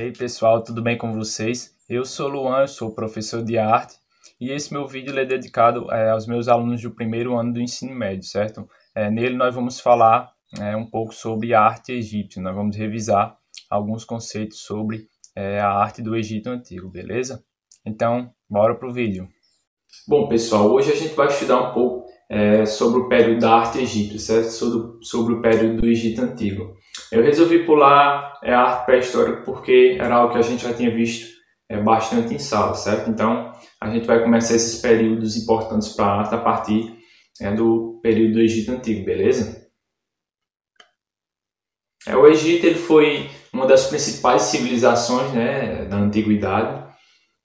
aí pessoal, tudo bem com vocês? Eu sou Luan, eu sou professor de arte e esse meu vídeo é dedicado aos meus alunos do primeiro ano do ensino médio, certo? Nele nós vamos falar um pouco sobre a arte egípcia, nós vamos revisar alguns conceitos sobre a arte do Egito Antigo, beleza? Então, bora pro vídeo. Bom pessoal, hoje a gente vai estudar um pouco sobre o período da arte egípcia, certo? Sobre o período do Egito Antigo. Eu resolvi pular a arte pré-histórica porque era algo que a gente já tinha visto bastante em sala, certo? Então, a gente vai começar esses períodos importantes para a arte a partir do período do Egito Antigo, beleza? O Egito ele foi uma das principais civilizações, né, da Antiguidade.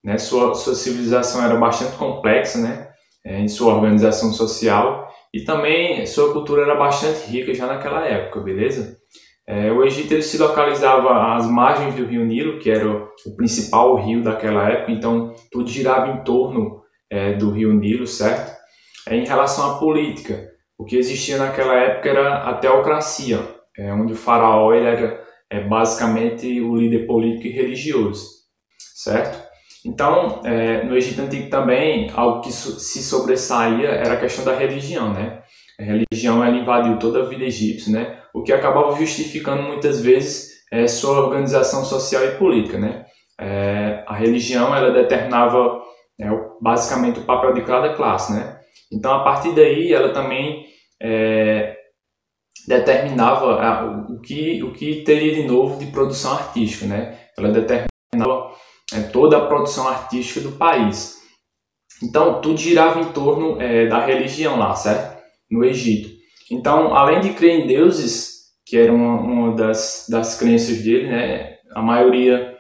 Né? Sua civilização era bastante complexa, né, em sua organização social, e também sua cultura era bastante rica já naquela época, beleza? O Egito ele se localizava às margens do rio Nilo, que era o principal rio daquela época, então tudo girava em torno do rio Nilo, certo? Em relação à política, o que existia naquela época era a teocracia, onde o faraó ele era basicamente o líder político e religioso, certo? Então, no Egito Antigo também, algo que se sobressaía era a questão da religião, né? A religião ela invadiu toda a vida egípcia, né? O que acabava justificando muitas vezes sua organização social e política, né? A religião ela determinava basicamente o papel de cada classe, né? Então, a partir daí, ela também determinava o que teria de novo de produção artística, né? Ela determinava toda a produção artística do país. Então, tudo girava em torno da religião lá, certo? No Egito. Então, além de crer em deuses, que era uma das crenças dele, né? A maioria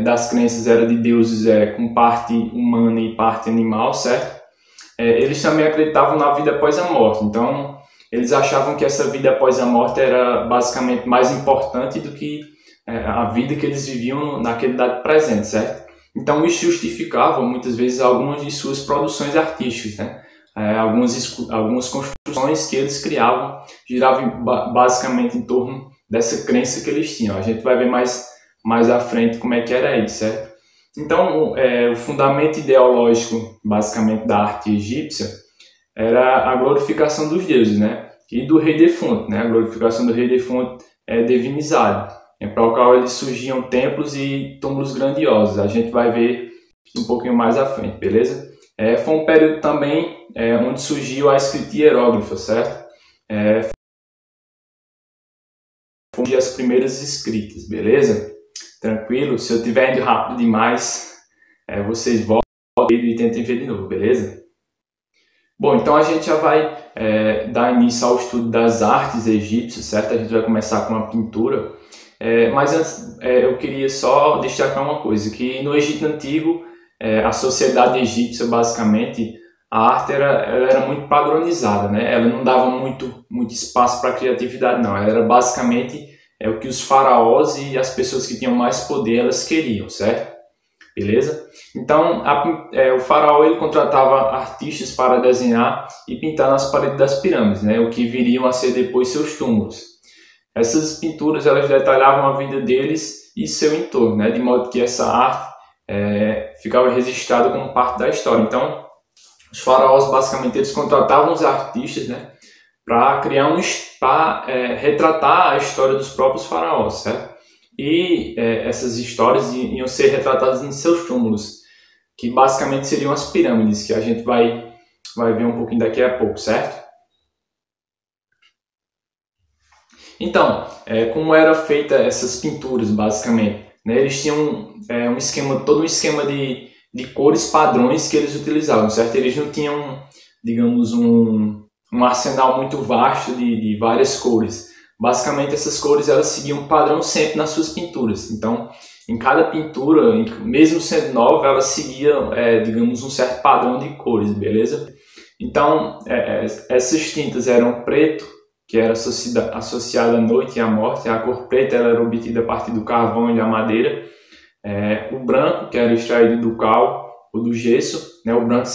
das crenças era de deuses com parte humana e parte animal, certo? Eles também acreditavam na vida após a morte. Então, eles achavam que essa vida após a morte era basicamente mais importante do que a vida que eles viviam naquele dado presente, certo? Então isso justificava muitas vezes algumas de suas produções artísticas, né? Algumas construções que eles criavam giravam basicamente em torno dessa crença que eles tinham. A gente vai ver mais à frente como é que era isso, certo? Então o fundamento ideológico basicamente da arte egípcia era a glorificação dos deuses, né? E do rei defunto, né? A glorificação do rei defunto divinizado. Para o qual eles surgiam templos e túmulos grandiosos. A gente vai ver um pouquinho mais à frente, beleza? Foi um período também onde surgiu a escrita hieróglifa, certo? Foi as primeiras escritas, beleza? Tranquilo? Se eu estiver indo rápido demais, vocês voltam e tentem ver de novo, beleza? Bom, então a gente já vai dar início ao estudo das artes egípcias, certo? A gente vai começar com a pintura. Mas antes eu queria só destacar uma coisa, que no Egito Antigo, a sociedade egípcia, basicamente, a arte ela era muito padronizada, né? Ela não dava muito espaço para criatividade, não. Ela era basicamente o que os faraós e as pessoas que tinham mais poder, elas queriam, certo? Beleza? Então, o faraó ele contratava artistas para desenhar e pintar nas paredes das pirâmides, né? O que viriam a ser depois seus túmulos. Essas pinturas elas detalhavam a vida deles e seu entorno, né? De modo que essa arte ficava registrada como parte da história. Então, os faraós basicamente eles contratavam os artistas, né? Para retratar a história dos próprios faraós, certo? E essas histórias iam ser retratadas em seus túmulos, que basicamente seriam as pirâmides, que a gente vai ver um pouquinho daqui a pouco, certo? Então, como era feita essas pinturas, basicamente? Né? Eles tinham todo um esquema de cores padrões que eles utilizavam, certo? Eles não tinham, digamos, um arsenal muito vasto de várias cores. Basicamente, essas cores elas seguiam um padrão sempre nas suas pinturas. Então, em cada pintura, mesmo sendo nova, ela seguia, digamos, um certo padrão de cores, beleza? Então, essas tintas eram preto, que era associada à noite e à morte. A cor preta ela era obtida a partir do carvão e da madeira. O branco, que era extraído do cal ou do gesso, né? O branco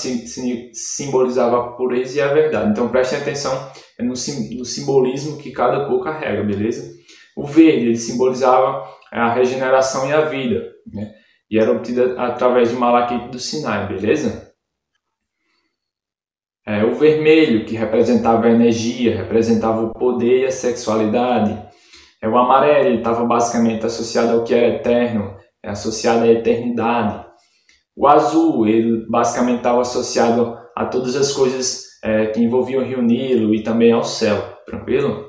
simbolizava a pureza e a verdade. Então prestem atenção no simbolismo que cada cor carrega, beleza? O verde ele simbolizava a regeneração e a vida, né? E era obtida através de malaquite do Sinai, beleza? O vermelho, que representava a energia, representava o poder e a sexualidade. O amarelo, ele estava basicamente associado ao que era eterno, associado à eternidade. O azul, ele basicamente estava associado a todas as coisas que envolviam o Rio Nilo e também ao céu, tranquilo?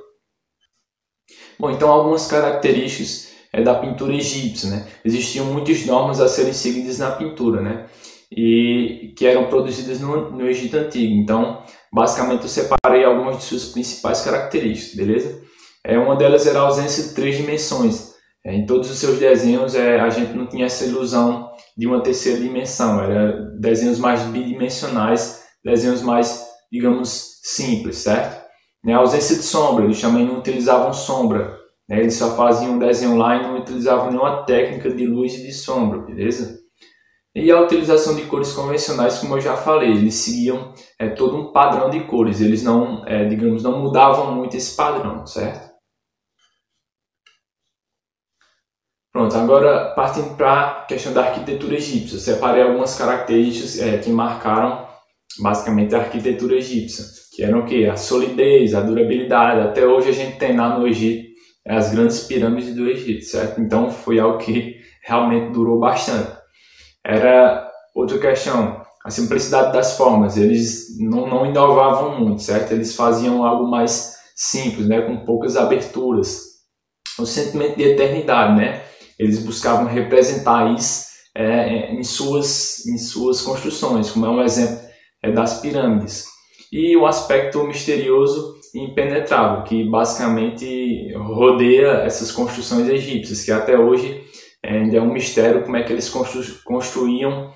Bom, então algumas características da pintura egípcia, né? Existiam muitas normas a serem seguidas na pintura, né? E que eram produzidas no Egito Antigo. Então, basicamente eu separei algumas de suas principais características, beleza? Uma delas era a ausência de 3 dimensões. Em todos os seus desenhos a gente não tinha essa ilusão de uma terceira dimensão, eram desenhos mais bidimensionais, desenhos mais, digamos, simples, certo? A ausência de sombra, eles também não utilizavam sombra, né? Eles só faziam um desenho lá e não utilizavam nenhuma técnica de luz e de sombra, beleza? E a utilização de cores convencionais, como eu já falei, eles seguiam todo um padrão de cores, eles não, digamos, não mudavam muito esse padrão, certo? Pronto, agora partindo para a questão da arquitetura egípcia, eu separei algumas características que marcaram basicamente a arquitetura egípcia, que eram o quê? A solidez, a durabilidade. Até hoje a gente tem lá no Egito as grandes pirâmides do Egito, certo? Então foi algo que realmente durou bastante. Era outra questão, a simplicidade das formas, eles não inovavam muito, certo? Eles faziam algo mais simples, né? Com poucas aberturas. O sentimento de eternidade, né? Eles buscavam representar isso em suas construções, como é um exemplo das pirâmides. E o aspecto misterioso e impenetrável, que basicamente rodeia essas construções egípcias, que até hoje ainda é um mistério como é que eles construíam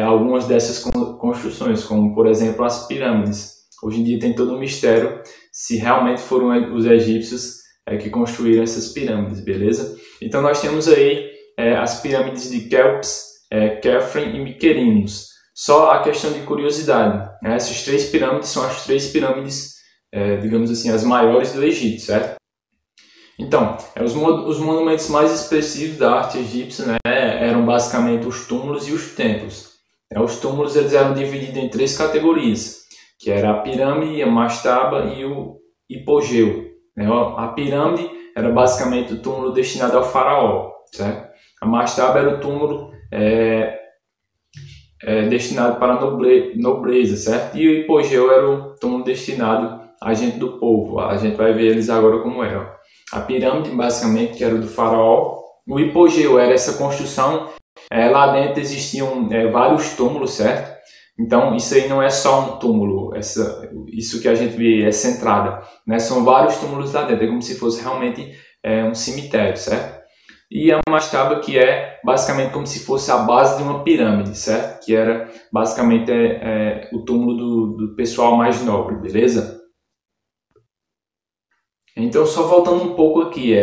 algumas dessas construções, como por exemplo as pirâmides. Hoje em dia tem todo um mistério se realmente foram os egípcios que construíram essas pirâmides, beleza? Então nós temos aí as pirâmides de Quéops, Khafre e Mycerinos. Só a questão de curiosidade, né? Essas 3 pirâmides são as 3 pirâmides, digamos assim, as maiores do Egito, certo? Então, os monumentos mais expressivos da arte egípcia, né, eram basicamente os túmulos e os templos. Os túmulos eles eram divididos em 3 categorias, que era a pirâmide, a mastaba e o hipogeu. A pirâmide era basicamente o túmulo destinado ao faraó, certo? A mastaba era o túmulo destinado para a nobreza, certo? E o hipogeu era o túmulo destinado à gente do povo. A gente vai ver eles agora como eram. A pirâmide, basicamente, que era do faraó. O hipogeu era essa construção. Lá dentro existiam vários túmulos, certo? Então, isso aí não é só um túmulo. Isso que a gente vê, essa entrada, né? São vários túmulos lá dentro. É como se fosse realmente um cemitério, certo? E a mastaba, que é basicamente como se fosse a base de uma pirâmide, certo? Que era basicamente o túmulo do pessoal mais nobre, beleza? Então, só voltando um pouco aqui,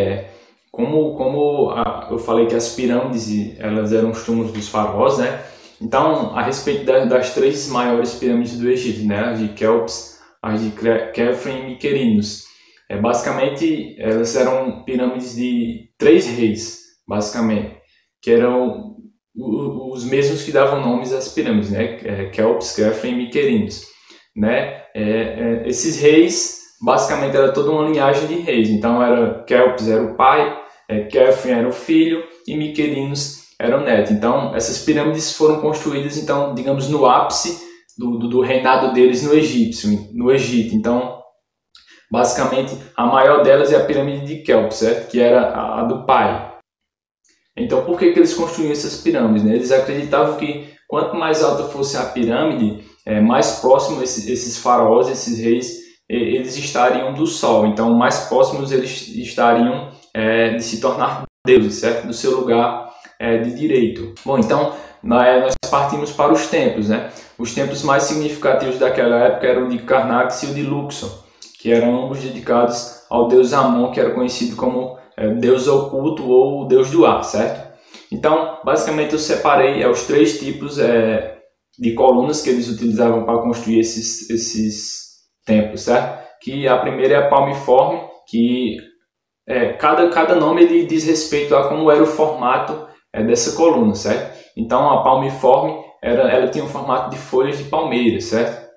eu falei que as pirâmides elas eram os túmulos dos faraós, né? Então, a respeito das 3 maiores pirâmides do Egito, né? As de Quéops, as de Khafre e Mycerinos. Basicamente, elas eram pirâmides de 3 reis, basicamente, que eram os mesmos que davam nomes às pirâmides, né? Quéops, Khafre e Mycerinos, né? Esses reis, basicamente, era toda uma linhagem de reis. Então, Quéops era o pai, Khafre era o filho e Mycerinos era o neto. Então, essas pirâmides foram construídas, então, digamos, no ápice do reinado deles no Egito. Então, basicamente, a maior delas é a pirâmide de Quéops, certo? Que era a do pai. Então, por que eles construíam essas pirâmides, né? Eles acreditavam que quanto mais alta fosse a pirâmide, mais próximo esses faraós, esses reis, eles estariam do sol. Então, mais próximos eles estariam de se tornar deuses, certo? Do seu lugar de direito. Bom, então, nós partimos para os templos, né? Os templos mais significativos daquela época eram o de Karnak e o de Luxor, que eram ambos dedicados ao deus Amon, que era conhecido como deus oculto ou deus do ar, certo? Então, basicamente eu separei os 3 tipos de colunas que eles utilizavam para construir esses templos, certo? Que a primeira é a palmiforme, que cada nome ele diz respeito a como era o formato dessa coluna, certo? Então a palmiforme ela tinha um formato de folhas de palmeira, certo?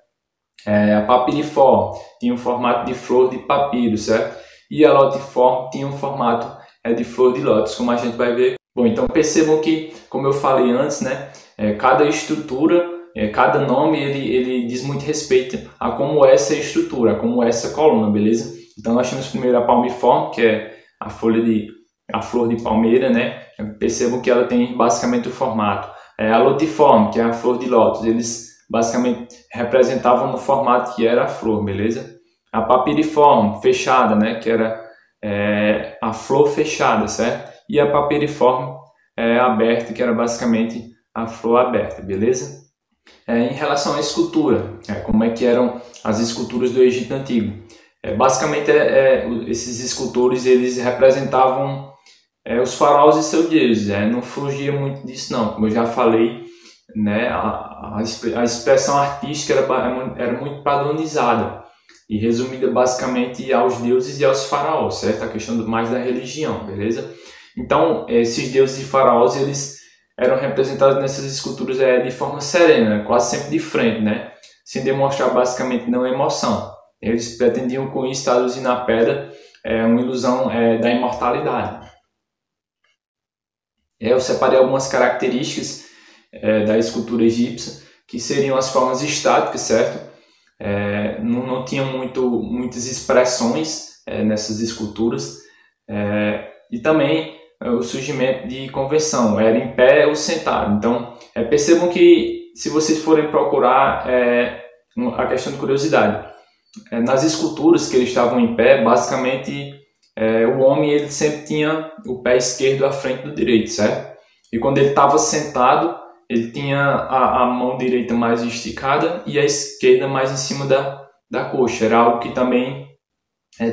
A papiriforme tinha um formato de flor de papiro, certo? E a lotiforme tinha um formato de flor de lótus, como a gente vai ver. Bom, então percebam que, como eu falei antes, né, cada estrutura, cada nome ele diz muito respeito a como é essa estrutura, a como é essa coluna, beleza? Então nós temos primeiro a palmiforme, que é a flor de palmeira, né? Percebam que ela tem basicamente o formato. A lotiforme, que é a flor de lótus, eles basicamente representavam no formato que era a flor, beleza? A papiriforme, fechada, né? Que era a flor fechada, certo? E a papiriforme aberta, que era basicamente a flor aberta, beleza? Em relação à escultura, como é que eram as esculturas do Egito Antigo? Basicamente, esses escultores eles representavam os faraós e seus deuses, não fugia muito disso não, como eu já falei, né, a expressão artística era muito padronizada e resumida basicamente aos deuses e aos faraós, certo? A questão mais da religião, beleza? Então, esses deuses e faraós, eles eram representados nessas esculturas de forma serena, quase sempre de frente, né? Sem demonstrar basicamente nenhuma emoção. Eles pretendiam com isso traduzir na pedra uma ilusão da imortalidade. Eu separei algumas características da escultura egípcia, que seriam as formas estáticas, certo? Não tinham muitas expressões nessas esculturas, e também o surgimento de conversão, era em pé ou sentado. Então, percebam que se vocês forem procurar a questão de curiosidade, nas esculturas que eles estavam em pé, basicamente o homem ele sempre tinha o pé esquerdo à frente do direito, certo? E quando ele estava sentado, ele tinha a mão direita mais esticada e a esquerda mais em cima da coxa. Era algo que também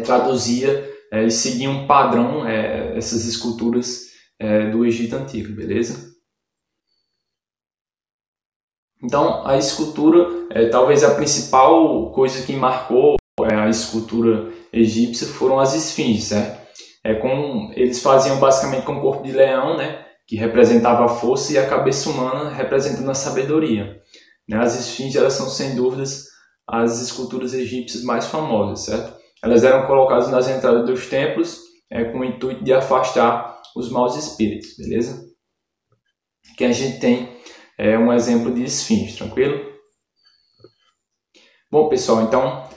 traduzia e seguia um padrão, essas esculturas do Egito Antigo, beleza? Então, a escultura, talvez a principal coisa que marcou a escultura egípcia foram as esfinges, certo? Eles faziam basicamente com o corpo de leão, né, que representava a força, e a cabeça humana representando a sabedoria. As esfinges, elas são sem dúvidas as esculturas egípcias mais famosas, certo? Elas eram colocadas nas entradas dos templos com o intuito de afastar os maus espíritos, beleza? Que a gente tem um exemplo de esfinge, tranquilo? Bom, pessoal, então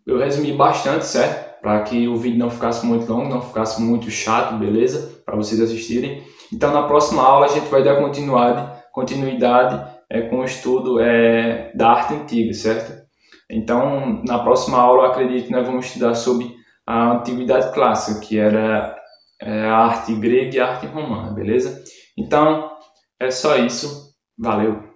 eu resumi bastante, certo? Para que o vídeo não ficasse muito longo, não ficasse muito chato, beleza? Para vocês assistirem. Então, na próxima aula, a gente vai dar continuidade com o estudo da arte antiga, certo? Então, na próxima aula, eu acredito que nós vamos estudar sobre a Antiguidade Clássica, que era a arte grega e a arte romana, beleza? Então, é só isso. Valeu!